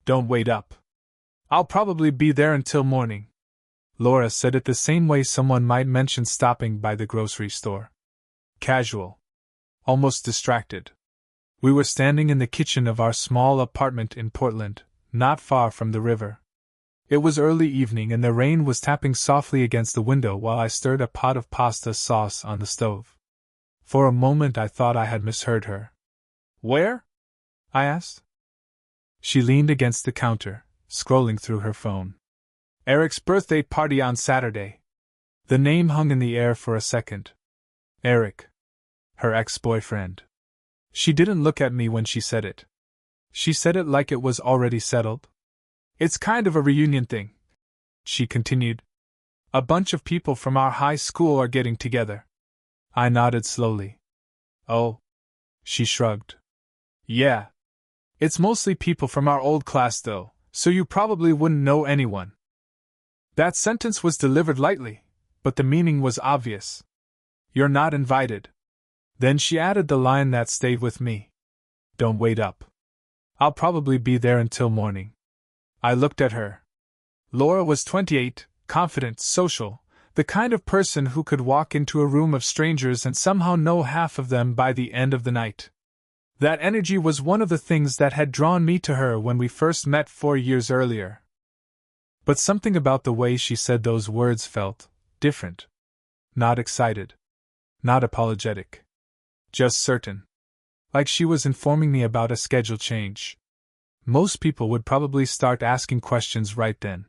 Don't wait up. I'll probably be there until morning. Laura said it the same way someone might mention stopping by the grocery store. Casual. Almost distracted. We were standing in the kitchen of our small apartment in Portland, not far from the river. It was early evening and the rain was tapping softly against the window while I stirred a pot of pasta sauce on the stove. For a moment I thought I had misheard her. Where? I asked. She leaned against the counter, scrolling through her phone. Eric's birthday party on Saturday. The name hung in the air for a second. Eric. Her ex-boyfriend. She didn't look at me when she said it. She said it like it was already settled. It's kind of a reunion thing, she continued. A bunch of people from our high school are getting together. I nodded slowly. Oh. She shrugged. Yeah. It's mostly people from our old class though, so you probably wouldn't know anyone. That sentence was delivered lightly, but the meaning was obvious. You're not invited. Then she added the line that stayed with me. Don't wait up. I'll probably be there until morning. I looked at her. Laura was 28, confident, social, the kind of person who could walk into a room of strangers and somehow know half of them by the end of the night. That energy was one of the things that had drawn me to her when we first met 4 years earlier. But something about the way she said those words felt different. Not excited. Not apologetic. Just certain. Like she was informing me about a schedule change. Most people would probably start asking questions right then.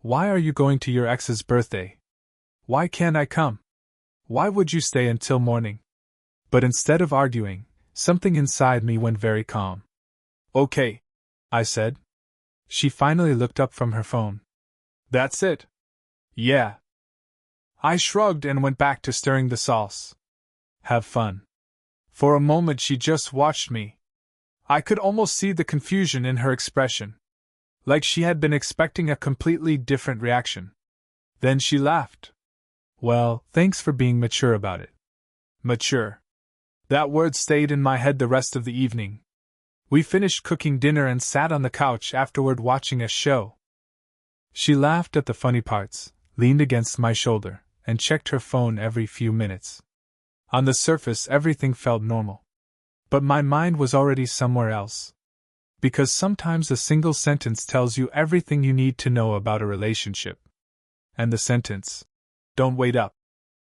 Why are you going to your ex's birthday? Why can't I come? Why would you stay until morning? But instead of arguing, something inside me went very calm. Okay, I said. She finally looked up from her phone. That's it? Yeah. I shrugged and went back to stirring the sauce. Have fun. For a moment she just watched me. I could almost see the confusion in her expression. Like she had been expecting a completely different reaction. Then she laughed. Well, thanks for being mature about it. Mature. That word stayed in my head the rest of the evening. We finished cooking dinner and sat on the couch afterward watching a show. She laughed at the funny parts, leaned against my shoulder, and checked her phone every few minutes. On the surface, everything felt normal. But my mind was already somewhere else. Because sometimes a single sentence tells you everything you need to know about a relationship. And the sentence, "Don't wait up,"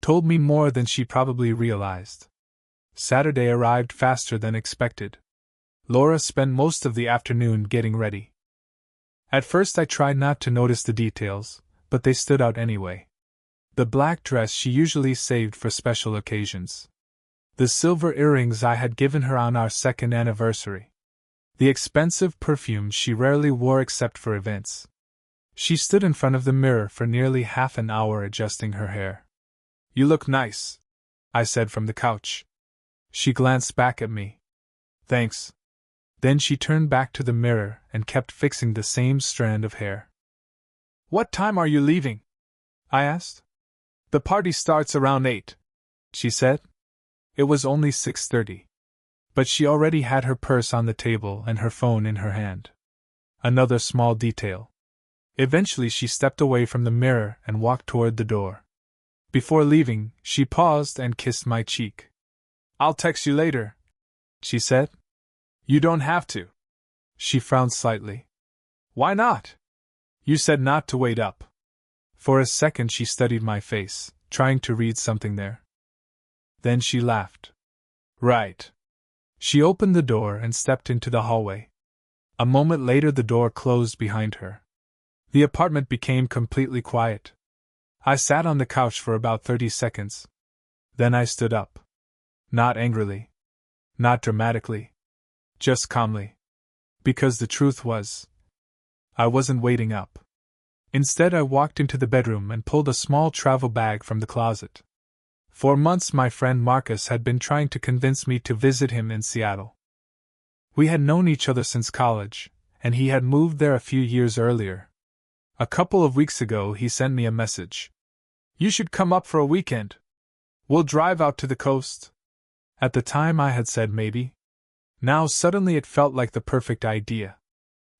told me more than she probably realized. Saturday arrived faster than expected. Laura spent most of the afternoon getting ready. At first I tried not to notice the details, but they stood out anyway. The black dress she usually saved for special occasions. The silver earrings I had given her on our second anniversary. The expensive perfume she rarely wore except for events. She stood in front of the mirror for nearly half an hour adjusting her hair. You look nice, I said from the couch. She glanced back at me. Thanks. Then she turned back to the mirror and kept fixing the same strand of hair. What time are you leaving? I asked. The party starts around 8, she said. It was only 6:30. But she already had her purse on the table and her phone in her hand. Another small detail. Eventually she stepped away from the mirror and walked toward the door. Before leaving, she paused and kissed my cheek. I'll text you later, she said. You don't have to. She frowned slightly. Why not? You said not to wait up. For a second she studied my face, trying to read something there. Then she laughed. Right. She opened the door and stepped into the hallway. A moment later the door closed behind her. The apartment became completely quiet. I sat on the couch for about 30 seconds. Then I stood up. Not angrily. Not dramatically. Just calmly. Because the truth was, I wasn't waiting up. Instead, I walked into the bedroom and pulled a small travel bag from the closet. For months, my friend Marcus had been trying to convince me to visit him in Seattle. We had known each other since college, and he had moved there a few years earlier. A couple of weeks ago, he sent me a message. You should come up for a weekend. We'll drive out to the coast. At the time, I had said maybe. Now suddenly it felt like the perfect idea.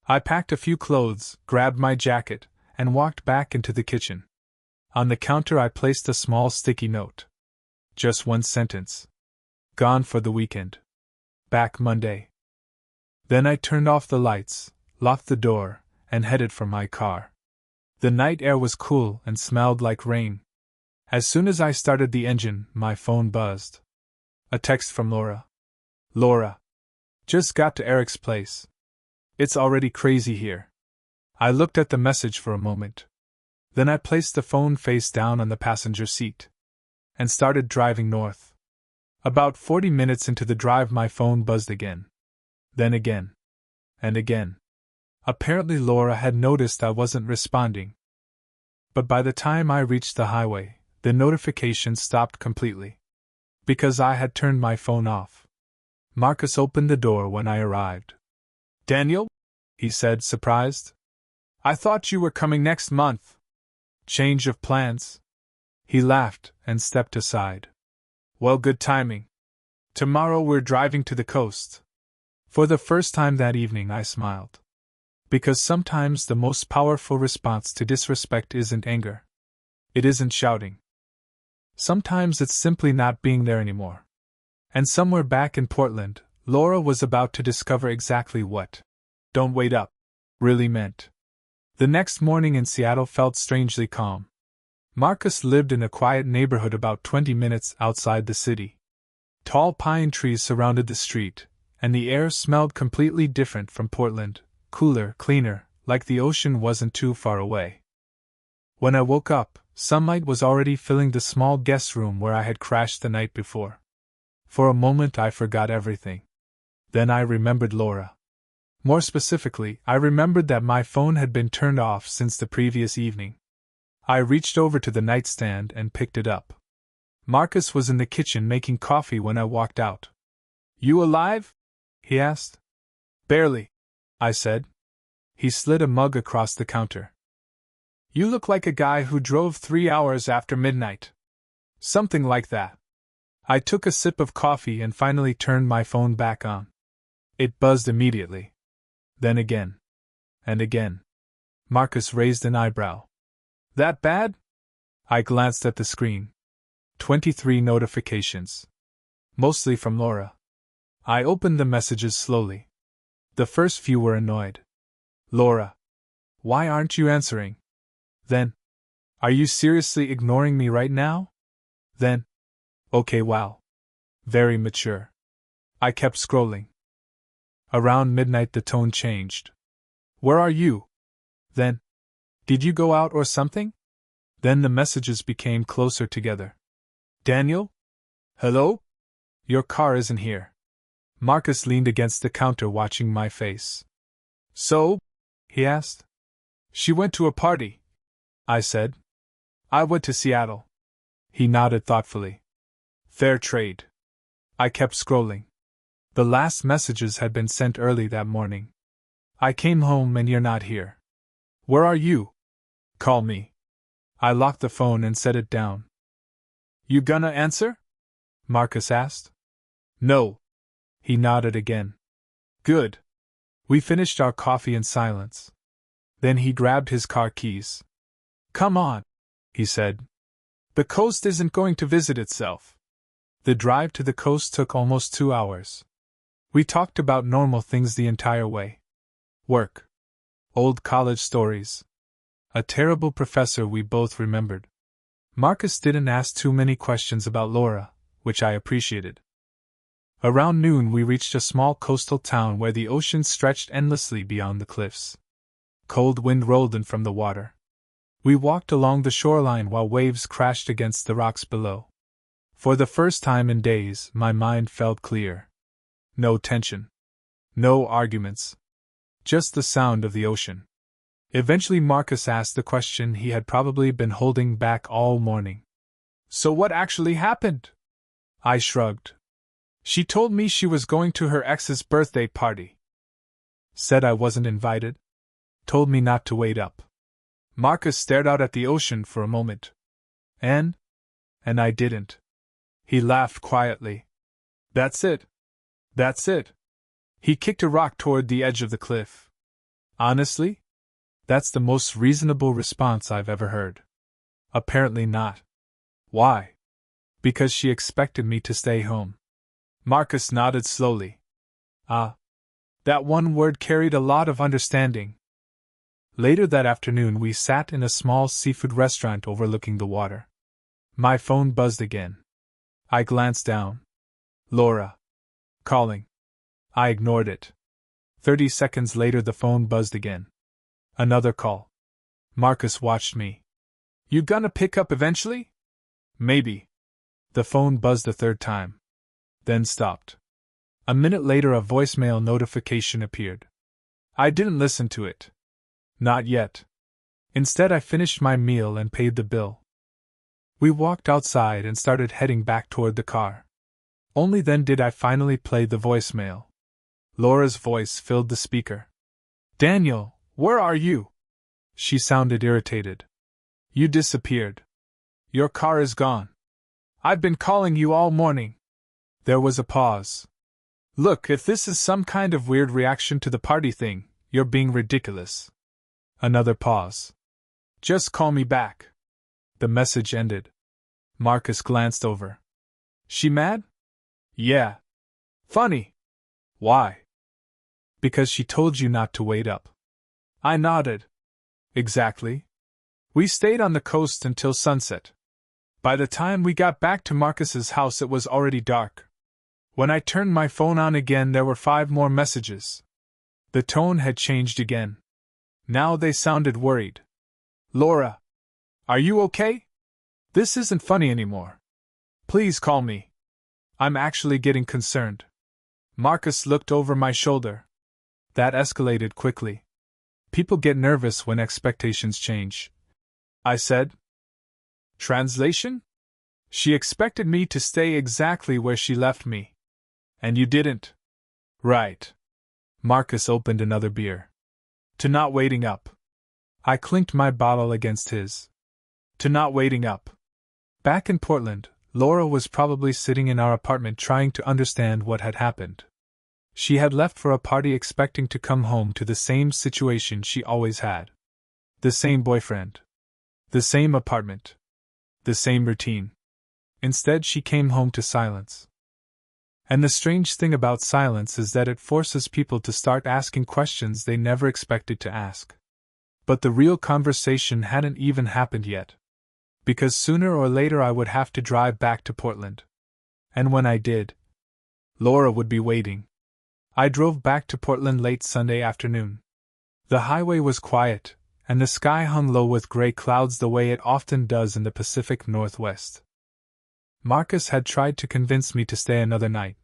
I packed a few clothes, grabbed my jacket, and walked back into the kitchen. On the counter I placed a small sticky note. Just one sentence. Gone for the weekend. Back Monday. Then I turned off the lights, locked the door, and headed for my car. The night air was cool and smelled like rain. As soon as I started the engine, my phone buzzed. A text from Laura. Laura. Just got to Eric's place. It's already crazy here. I looked at the message for a moment. Then I placed the phone face down on the passenger seat and started driving north. About 40 minutes into the drive, my phone buzzed again. Then again. And again. Apparently Laura had noticed I wasn't responding. But by the time I reached the highway, the notification stopped completely. Because I had turned my phone off. Marcus opened the door when I arrived. Daniel? He said, surprised. I thought you were coming next month. Change of plans? He laughed and stepped aside. Well, good timing. Tomorrow we're driving to the coast. For the first time that evening I smiled. Because sometimes the most powerful response to disrespect isn't anger. It isn't shouting. Sometimes it's simply not being there anymore. And somewhere back in Portland, Laura was about to discover exactly what "don't wait up" really meant. The next morning in Seattle felt strangely calm. Marcus lived in a quiet neighborhood about 20 minutes outside the city. Tall pine trees surrounded the street, and the air smelled completely different from Portland, cooler, cleaner, like the ocean wasn't too far away. When I woke up, sunlight was already filling the small guest room where I had crashed the night before. For a moment I forgot everything. Then I remembered Laura. More specifically, I remembered that my phone had been turned off since the previous evening. I reached over to the nightstand and picked it up. Marcus was in the kitchen making coffee when I walked out. You alive? He asked. Barely, I said. He slid a mug across the counter. You look like a guy who drove 3 hours after midnight. Something like that. I took a sip of coffee and finally turned my phone back on. It buzzed immediately. Then again. And again. Marcus raised an eyebrow. That bad? I glanced at the screen. 23 notifications. Mostly from Laura. I opened the messages slowly. The first few were annoyed. Laura. Why aren't you answering? Then. Are you seriously ignoring me right now? Then. Okay, wow. Very mature. I kept scrolling. Around midnight the tone changed. Where are you? Then. Did you go out or something? Then the messages became closer together. Daniel? Hello? Your car isn't here. Marcus leaned against the counter watching my face. So? He asked. She went to a party, I said. I went to Seattle. He nodded thoughtfully. Fair trade. I kept scrolling. The last messages had been sent early that morning. I came home and you're not here. Where are you? Call me. I locked the phone and set it down. You gonna answer? Marcus asked. No. He nodded again. Good. We finished our coffee in silence. Then he grabbed his car keys. Come on, he said. The coast isn't going to visit itself. The drive to the coast took almost 2 hours. We talked about normal things the entire way. Work. Old college stories. A terrible professor we both remembered. Marcus didn't ask too many questions about Laura, which I appreciated. Around noon we reached a small coastal town where the ocean stretched endlessly beyond the cliffs. Cold wind rolled in from the water. We walked along the shoreline while waves crashed against the rocks below. For the first time in days, my mind felt clear. No tension. No arguments. Just the sound of the ocean. Eventually Marcus asked the question he had probably been holding back all morning. So what actually happened? I shrugged. She told me she was going to her ex's birthday party. Said I wasn't invited. Told me not to wait up. Marcus stared out at the ocean for a moment. And I didn't. He laughed quietly. That's it. That's it. He kicked a rock toward the edge of the cliff. Honestly? That's the most reasonable response I've ever heard. Apparently not. Why? Because she expected me to stay home. Marcus nodded slowly. Ah. That one word carried a lot of understanding. Later that afternoon, we sat in a small seafood restaurant overlooking the water. My phone buzzed again. I glanced down. Laura. Calling. I ignored it. 30 seconds later, the phone buzzed again. Another call. Marcus watched me. You gonna pick up eventually? Maybe. The phone buzzed a third time. Then stopped. A minute later, a voicemail notification appeared. I didn't listen to it. Not yet. Instead, I finished my meal and paid the bill. We walked outside and started heading back toward the car. Only then did I finally play the voicemail. Laura's voice filled the speaker. Daniel, where are you? She sounded irritated. You disappeared. Your car is gone. I've been calling you all morning. There was a pause. Look, if this is some kind of weird reaction to the party thing, you're being ridiculous. Another pause. Just call me back. The message ended. Marcus glanced over. She mad? Yeah. Funny. Why? Because she told you not to wait up. I nodded. Exactly. We stayed on the coast until sunset. By the time we got back to Marcus's house, it was already dark. When I turned my phone on again, there were 5 more messages. The tone had changed again. Now they sounded worried. Laura, are you okay? This isn't funny anymore. Please call me. I'm actually getting concerned. Marcus looked over my shoulder. That escalated quickly. People get nervous when expectations change. I said. Translation? She expected me to stay exactly where she left me. And you didn't. Right. Marcus opened another beer. To not waiting up. I clinked my bottle against his. To not waiting up. Back in Portland, Laura was probably sitting in our apartment trying to understand what had happened. She had left for a party expecting to come home to the same situation she always had. The same boyfriend. The same apartment. The same routine. Instead, she came home to silence. And the strange thing about silence is that it forces people to start asking questions they never expected to ask. But the real conversation hadn't even happened yet. Because sooner or later I would have to drive back to Portland. And when I did, Laura would be waiting. I drove back to Portland late Sunday afternoon. The highway was quiet, and the sky hung low with gray clouds the way it often does in the Pacific Northwest. Marcus had tried to convince me to stay another night,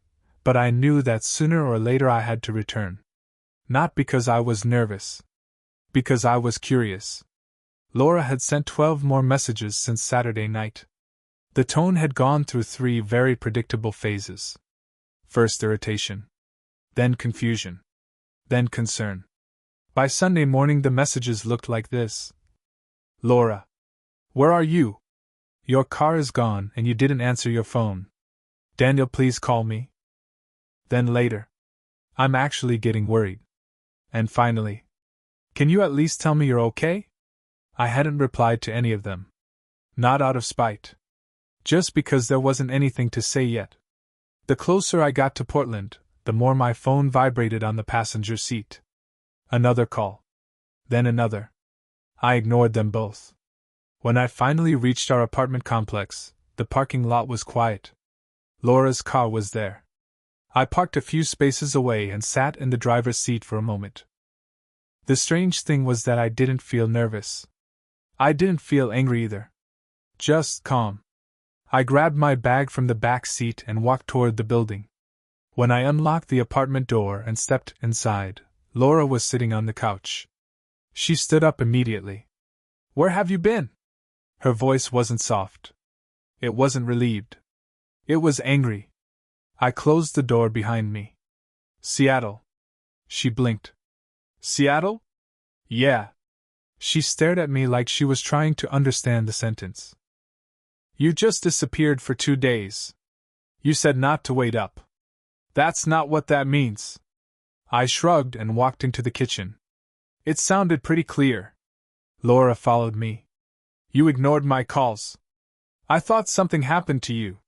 but I knew that sooner or later I had to return. Not because I was nervous. Because I was curious. Laura had sent 12 more messages since Saturday night. The tone had gone through 3 very predictable phases. First irritation. Then confusion. Then concern. By Sunday morning the messages looked like this. Laura. Where are you? Your car is gone and you didn't answer your phone. Daniel, please call me. Then later. I'm actually getting worried. And finally. Can you at least tell me you're okay? I hadn't replied to any of them. Not out of spite. Just because there wasn't anything to say yet. The closer I got to Portland, the more my phone vibrated on the passenger seat. Another call. Then another. I ignored them both. When I finally reached our apartment complex, the parking lot was quiet. Laura's car was there. I parked a few spaces away and sat in the driver's seat for a moment. The strange thing was that I didn't feel nervous. I didn't feel angry either. Just calm. I grabbed my bag from the back seat and walked toward the building. When I unlocked the apartment door and stepped inside, Laura was sitting on the couch. She stood up immediately. Where have you been? Her voice wasn't soft. It wasn't relieved. It was angry. I closed the door behind me. Seattle. She blinked. Seattle? Yeah. She stared at me like she was trying to understand the sentence. You just disappeared for 2 days. You said not to wait up. That's not what that means. I shrugged and walked into the kitchen. It sounded pretty clear. Laura followed me. You ignored my calls. I thought something happened to you.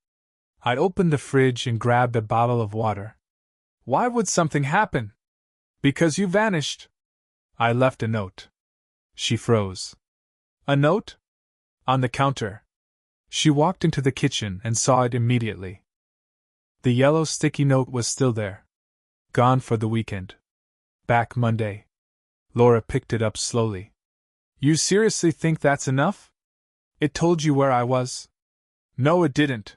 I opened the fridge and grabbed a bottle of water. Why would something happen? Because you vanished. I left a note. She froze. A note? On the counter. She walked into the kitchen and saw it immediately. The yellow sticky note was still there. Gone for the weekend. Back Monday. Laura picked it up slowly. You seriously think that's enough? It told you where I was? No, it didn't.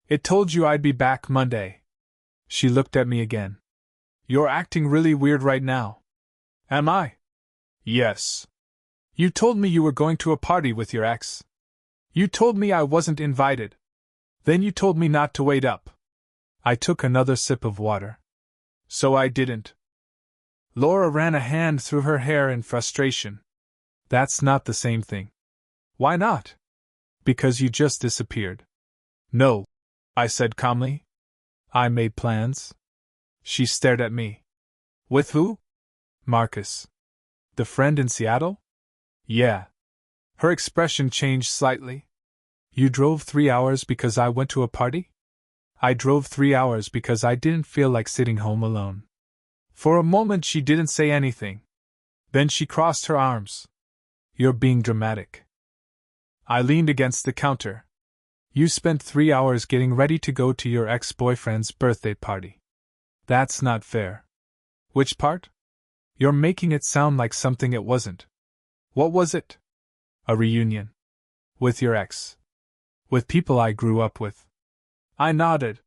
It told you I'd be back Monday. She looked at me again. You're acting really weird right now. Am I? Yes. You told me you were going to a party with your ex. You told me I wasn't invited. Then you told me not to wait up. I took another sip of water. So I didn't. Laura ran a hand through her hair in frustration. That's not the same thing. Why not? Because you just disappeared. No, I said calmly. I made plans. She stared at me. With who? Marcus. The friend in Seattle? Yeah. Her expression changed slightly. You drove 3 hours because I went to a party? I drove 3 hours because I didn't feel like sitting home alone. For a moment she didn't say anything. Then she crossed her arms. You're being dramatic. I leaned against the counter. You spent 3 hours getting ready to go to your ex-boyfriend's birthday party. That's not fair. Which part? You're making it sound like something it wasn't. What was it? A reunion. With your ex. With people I grew up with. I nodded.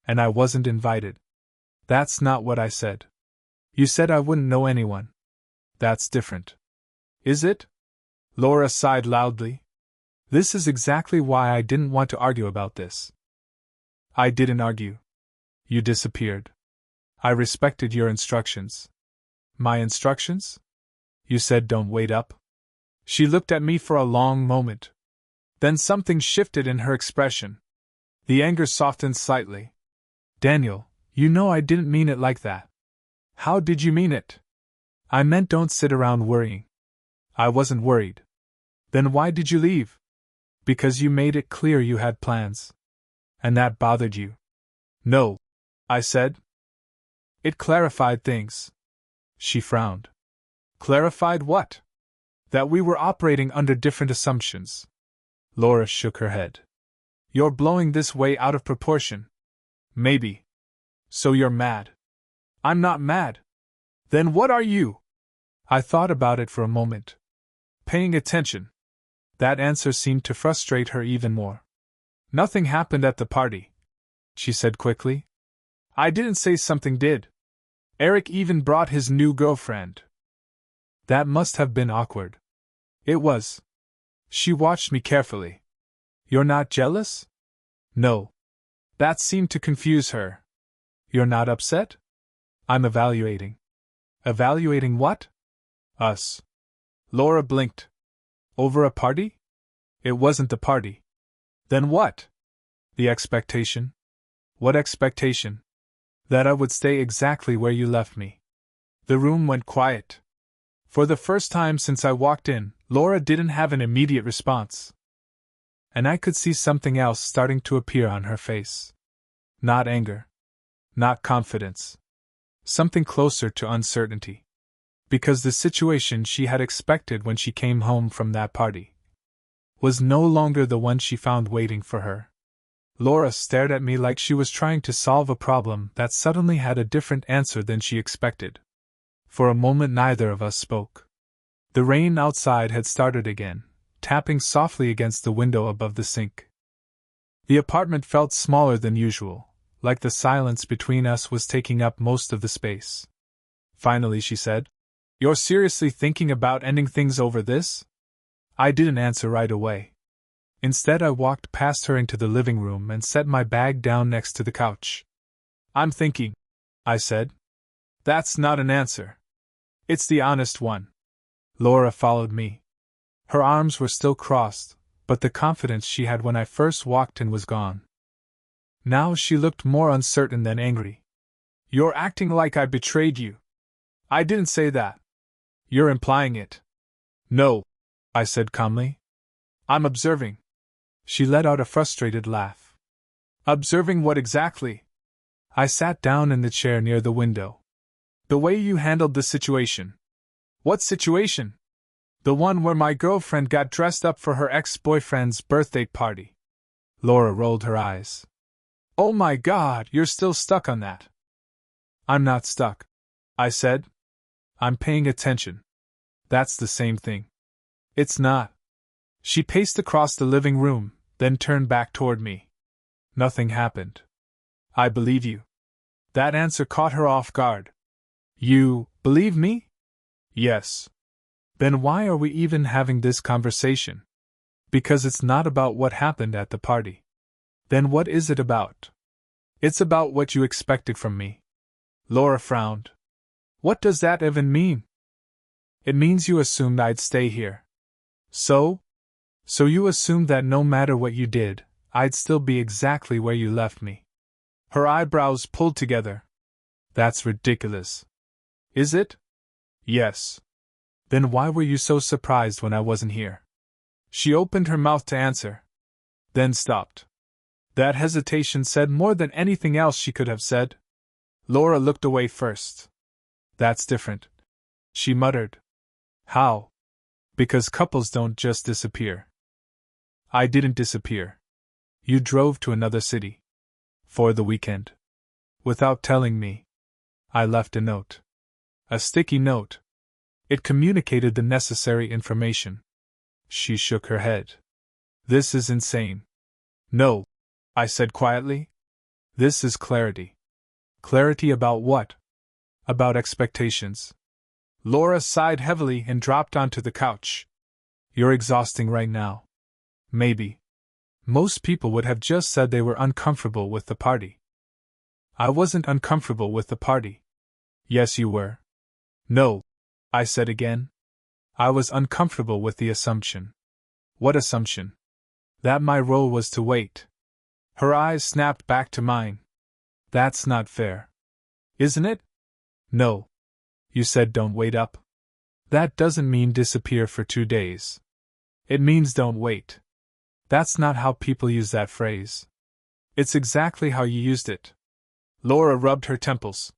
And I wasn't invited. That's not what I said. You said I wouldn't know anyone. That's different. Is it? Laura sighed loudly. This is exactly why I didn't want to argue about this. I didn't argue. You disappeared. I respected your instructions. My instructions? You said don't wait up. She looked at me for a long moment. Then something shifted in her expression. The anger softened slightly. Daniel, you know I didn't mean it like that. How did you mean it? I meant don't sit around worrying. I wasn't worried. Then why did you leave? Because you made it clear you had plans. And that bothered you. No, I said. It clarified things. She frowned. Clarified what? That we were operating under different assumptions. Laura shook her head. You're blowing this way out of proportion. Maybe. So you're mad. I'm not mad. Then what are you? I thought about it for a moment. Paying attention. That answer seemed to frustrate her even more. Nothing happened at the party, she said quickly. I didn't say something did. Eric even brought his new girlfriend. That must have been awkward. It was. She watched me carefully. You're not jealous? No. That seemed to confuse her. You're not upset? I'm evaluating. Evaluating what? Us. Laura blinked. Over a party? It wasn't the party. Then what? The expectation. What expectation? That I would stay exactly where you left me. The room went quiet. For the first time since I walked in, Laura didn't have an immediate response. And I could see something else starting to appear on her face. Not anger. Not confidence. Something closer to uncertainty. Because the situation she had expected when she came home from that party was no longer the one she found waiting for her. Laura stared at me like she was trying to solve a problem that suddenly had a different answer than she expected. For a moment neither of us spoke. The rain outside had started again, tapping softly against the window above the sink. The apartment felt smaller than usual, like the silence between us was taking up most of the space. Finally she said, "You're seriously thinking about ending things over this?" I didn't answer right away. Instead I walked past her into the living room and set my bag down next to the couch. "I'm thinking," I said. "That's not an answer. It's the honest one." Laura followed me. Her arms were still crossed, but the confidence she had when I first walked in was gone. Now she looked more uncertain than angry. "You're acting like I betrayed you." "I didn't say that." You're implying it. No, I said calmly. I'm observing. She let out a frustrated laugh. Observing what exactly? I sat down in the chair near the window. The way you handled the situation. What situation? The one where my girlfriend got dressed up for her ex-boyfriend's birthday party. Laura rolled her eyes. Oh my God, you're still stuck on that. I'm not stuck, I said. I'm paying attention. That's the same thing. It's not. She paced across the living room, then turned back toward me. Nothing happened. I believe you. That answer caught her off guard. You believe me? Yes. Then why are we even having this conversation? Because it's not about what happened at the party. Then what is it about? It's about what you expected from me. Laura frowned. What does that even mean? It means you assumed I'd stay here. So you assumed that no matter what you did, I'd still be exactly where you left me. Her eyebrows pulled together. That's ridiculous. Is it? Yes. Then why were you so surprised when I wasn't here? She opened her mouth to answer, then stopped. That hesitation said more than anything else she could have said. Laura looked away first. That's different, she muttered. How? Because couples don't just disappear. I didn't disappear. You drove to another city. For the weekend. Without telling me. I left a note. A sticky note. It communicated the necessary information. She shook her head. This is insane. No, I said quietly. This is clarity. Clarity about what? About expectations. Laura sighed heavily and dropped onto the couch. You're exhausting right now. Maybe. Most people would have just said they were uncomfortable with the party. I wasn't uncomfortable with the party. Yes, you were. No, I said again. I was uncomfortable with the assumption. What assumption? That my role was to wait. Her eyes snapped back to mine. That's not fair. Isn't it? No. You said don't wait up. That doesn't mean disappear for 2 days. It means don't wait. That's not how people use that phrase. It's exactly how you used it. Laura rubbed her temples.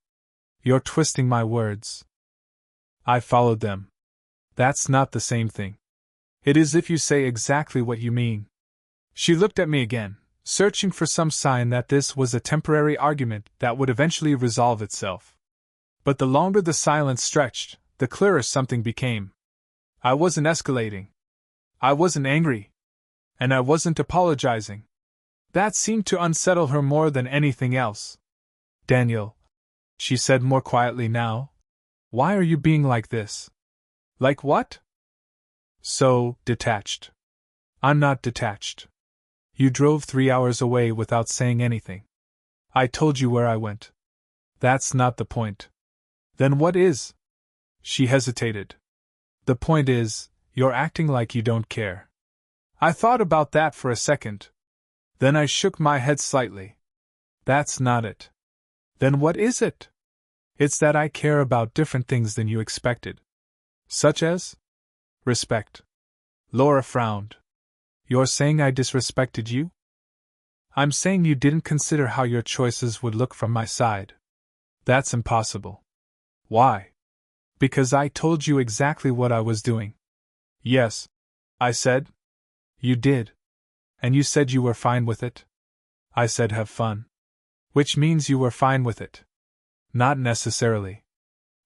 You're twisting my words. I followed them. That's not the same thing. It is if you say exactly what you mean. She looked at me again, searching for some sign that this was a temporary argument that would eventually resolve itself. But the longer the silence stretched, the clearer something became. I wasn't escalating. I wasn't angry. And I wasn't apologizing. That seemed to unsettle her more than anything else. Daniel, she said more quietly now, why are you being like this? Like what? So detached. I'm not detached. You drove 3 hours away without saying anything. I told you where I went. That's not the point. Then what is? She hesitated. The point is, you're acting like you don't care. I thought about that for a second. Then I shook my head slightly. That's not it. Then what is it? It's that I care about different things than you expected. Such as? Respect. Laura frowned. You're saying I disrespected you? I'm saying you didn't consider how your choices would look from my side. That's impossible. Why? Because I told you exactly what I was doing. Yes, I said. You did. And you said you were fine with it? I said have fun. Which means you were fine with it. Not necessarily.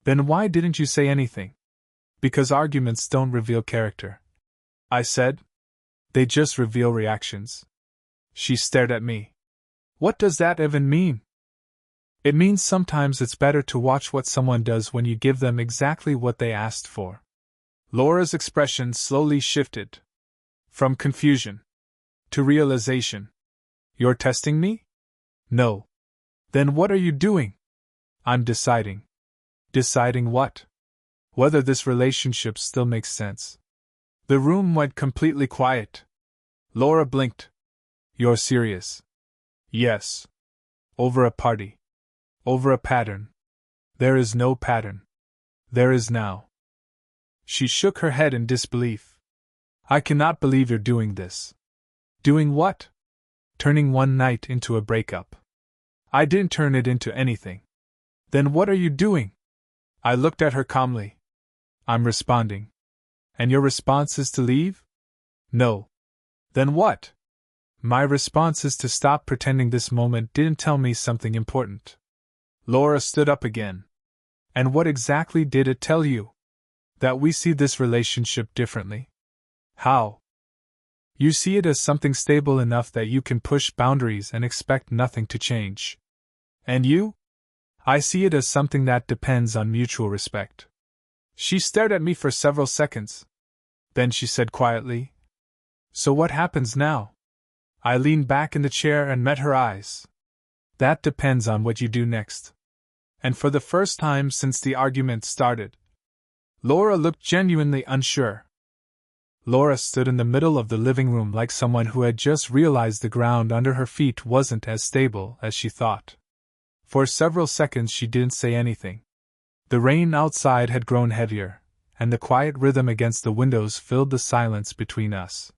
Then why didn't you say anything? Because arguments don't reveal character. I said. They just reveal reactions. She stared at me. What does that even mean? It means sometimes it's better to watch what someone does when you give them exactly what they asked for. Laura's expression slowly shifted. From confusion to realization. You're testing me? No. Then what are you doing? I'm deciding. Deciding what? Whether this relationship still makes sense. The room went completely quiet. Laura blinked. You're serious? Yes. Over a party. Over a pattern. There is no pattern. There is now. She shook her head in disbelief. I cannot believe you're doing this. Doing what? Turning one night into a breakup. I didn't turn it into anything. Then what are you doing? I looked at her calmly. I'm responding. And your response is to leave? No. Then what? My response is to stop pretending this moment didn't tell me something important. Laura stood up again. And what exactly did it tell you? That we see this relationship differently? How? You see it as something stable enough that you can push boundaries and expect nothing to change. And you? I see it as something that depends on mutual respect. She stared at me for several seconds. Then she said quietly, So what happens now? I leaned back in the chair and met her eyes. That depends on what you do next. And for the first time since the argument started, Laura looked genuinely unsure. Laura stood in the middle of the living room like someone who had just realized the ground under her feet wasn't as stable as she thought. For several seconds she didn't say anything. The rain outside had grown heavier, and the quiet rhythm against the windows filled the silence between us.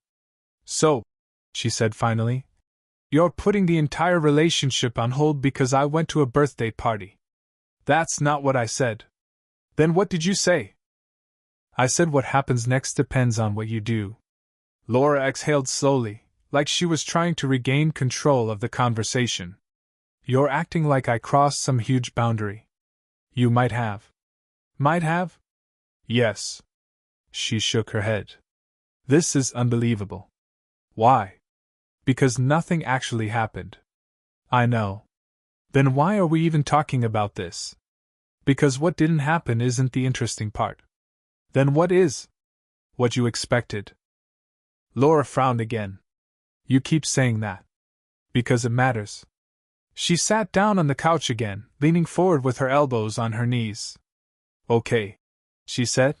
So, she said finally, you're putting the entire relationship on hold because I went to a birthday party. That's not what I said. Then what did you say? I said what happens next depends on what you do. Laura exhaled slowly, like she was trying to regain control of the conversation. You're acting like I crossed some huge boundary. You might have. Might have? Yes. She shook her head. This is unbelievable. Why? Because nothing actually happened. I know. Then why are we even talking about this? Because what didn't happen isn't the interesting part. Then what is? What you expected. Laura frowned again. You keep saying that. Because it matters. She sat down on the couch again, leaning forward with her elbows on her knees. Okay, she said.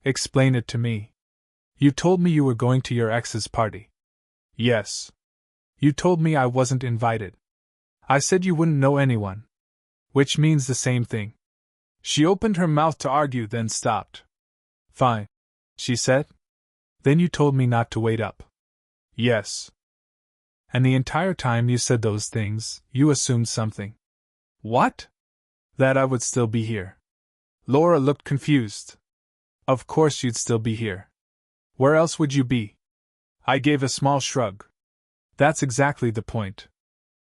Explain it to me. You told me you were going to your ex's party. Yes. You told me I wasn't invited. I said you wouldn't know anyone. Which means the same thing. She opened her mouth to argue, then stopped. Fine, she said. Then you told me not to wait up. Yes. And the entire time you said those things, you assumed something. What? That I would still be here. Laura looked confused. Of course you'd still be here. Where else would you be? I gave a small shrug. That's exactly the point.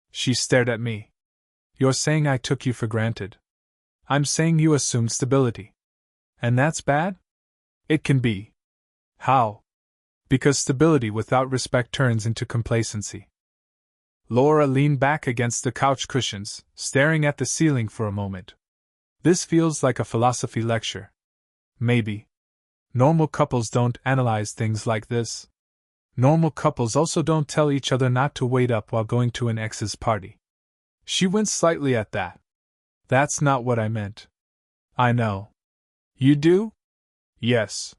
She stared at me. You're saying I took you for granted. I'm saying you assumed stability. And that's bad? It can be. How? Because stability without respect turns into complacency. Laura leaned back against the couch cushions, staring at the ceiling for a moment. This feels like a philosophy lecture. Maybe. Normal couples don't analyze things like this. Normal couples also don't tell each other not to wait up while going to an ex's party. She winced slightly at that. That's not what I meant. I know. You do? Yes.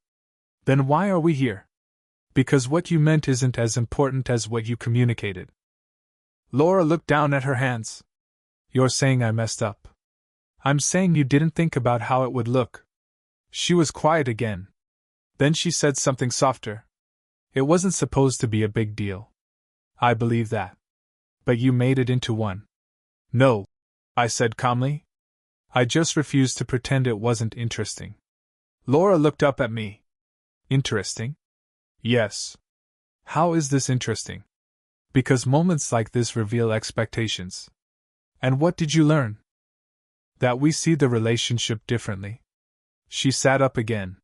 Then why are we here? Because what you meant isn't as important as what you communicated. Laura looked down at her hands. You're saying I messed up. I'm saying you didn't think about how it would look. She was quiet again. Then she said something softer. It wasn't supposed to be a big deal. I believe that. But you made it into one. No, I said calmly. I just refused to pretend it wasn't interesting. Laura looked up at me. Interesting? Yes. How is this interesting? Because moments like this reveal expectations. And what did you learn? That we see the relationship differently. She sat up again.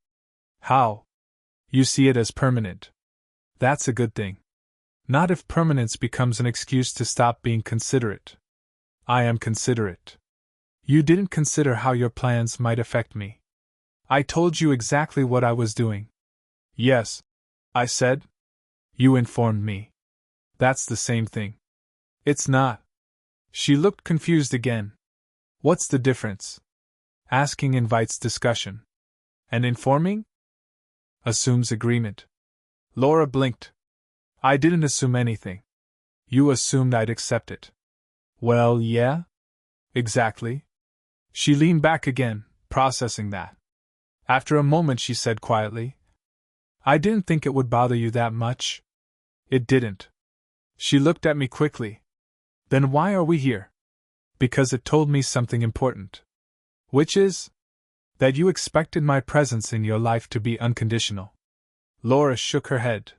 How? You see it as permanent. That's a good thing. Not if permanence becomes an excuse to stop being considerate. I am considerate. You didn't consider how your plans might affect me. I told you exactly what I was doing. Yes, I said. You informed me. That's the same thing. It's not. She looked confused again. What's the difference? Asking invites discussion. And informing? Assumes agreement. Laura blinked. I didn't assume anything. You assumed I'd accept it. Well, yeah? Exactly. She leaned back again, processing that. After a moment, she said quietly, I didn't think it would bother you that much. It didn't. She looked at me quickly. Then why are we here? Because it told me something important. Which is? That you expected my presence in your life to be unconditional. Laura shook her head.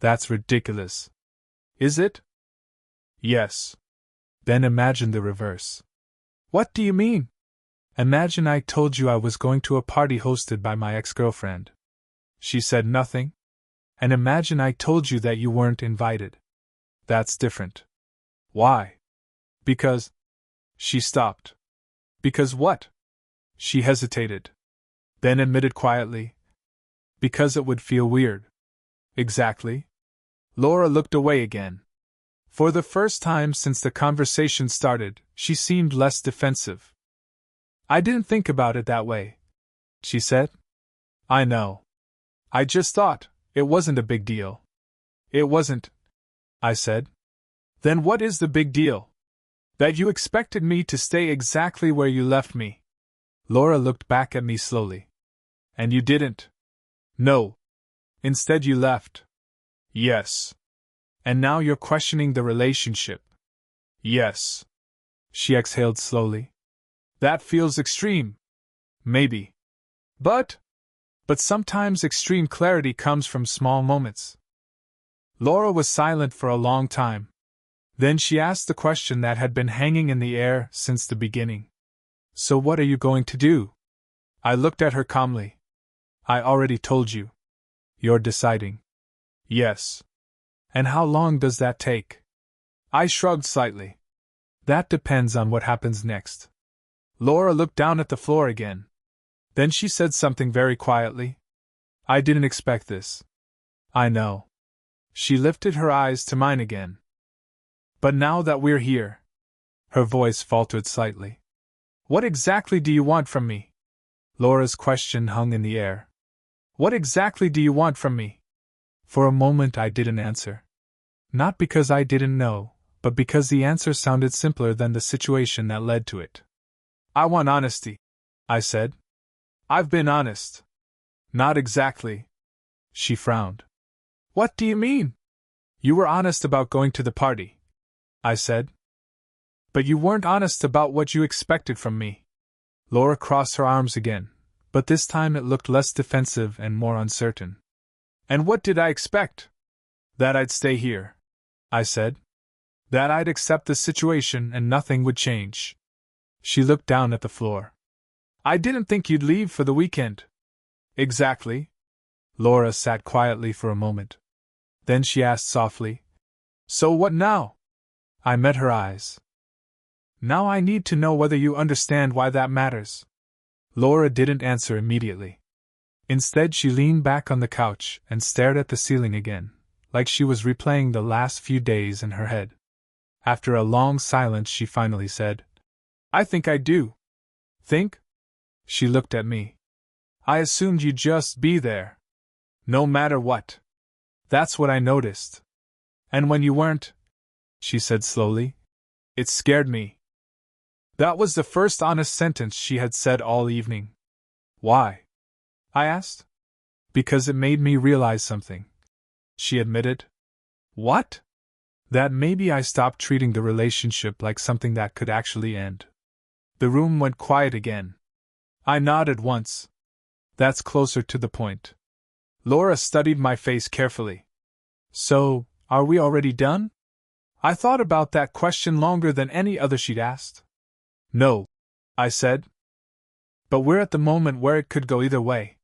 That's ridiculous. Is it? Yes. Then imagine the reverse. What do you mean? Imagine I told you I was going to a party hosted by my ex-girlfriend. She said nothing. And imagine I told you that you weren't invited. That's different. Why? Because. She stopped. Because what? She hesitated. Then admitted quietly. Because it would feel weird. Exactly. Laura looked away again. For the first time since the conversation started, she seemed less defensive. I didn't think about it that way, she said. I know. I just thought it wasn't a big deal. It wasn't, I said. Then what is the big deal? That you expected me to stay exactly where you left me. Laura looked back at me slowly. And you didn't? No. Instead you left. Yes. And now you're questioning the relationship. Yes. She exhaled slowly. That feels extreme. Maybe. But sometimes extreme clarity comes from small moments. Laura was silent for a long time. Then she asked the question that had been hanging in the air since the beginning. So what are you going to do? I looked at her calmly. I already told you. You're deciding. Yes. And how long does that take? I shrugged slightly. That depends on what happens next. Laura looked down at the floor again. Then she said something very quietly. I didn't expect this. I know. She lifted her eyes to mine again. But now that we're here. Her voice faltered slightly. What exactly do you want from me? Laura's question hung in the air. What exactly do you want from me? For a moment I didn't answer. Not because I didn't know, but because the answer sounded simpler than the situation that led to it. I want honesty, I said. I've been honest. Not exactly. She frowned. What do you mean? You were honest about going to the party, I said. But you weren't honest about what you expected from me. Laura crossed her arms again, but this time it looked less defensive and more uncertain. And what did I expect? That I'd stay here, I said. That I'd accept the situation and nothing would change. She looked down at the floor. I didn't think you'd leave for the weekend. Exactly. Laura sat quietly for a moment. Then she asked softly, So what now? I met her eyes. Now I need to know whether you understand why that matters. Laura didn't answer immediately. Instead, she leaned back on the couch and stared at the ceiling again, like she was replaying the last few days in her head. After a long silence, she finally said, I think I do. Think? She looked at me. I assumed you'd just be there. No matter what. That's what I noticed. And when you weren't, she said slowly, it scared me. That was the first honest sentence she had said all evening. Why? I asked. Because it made me realize something, she admitted. What? That maybe I stopped treating the relationship like something that could actually end. The room went quiet again. I nodded once. That's closer to the point. Laura studied my face carefully. So, are we already done? I thought about that question longer than any other she'd asked. No, I said. But we're at the moment where it could go either way.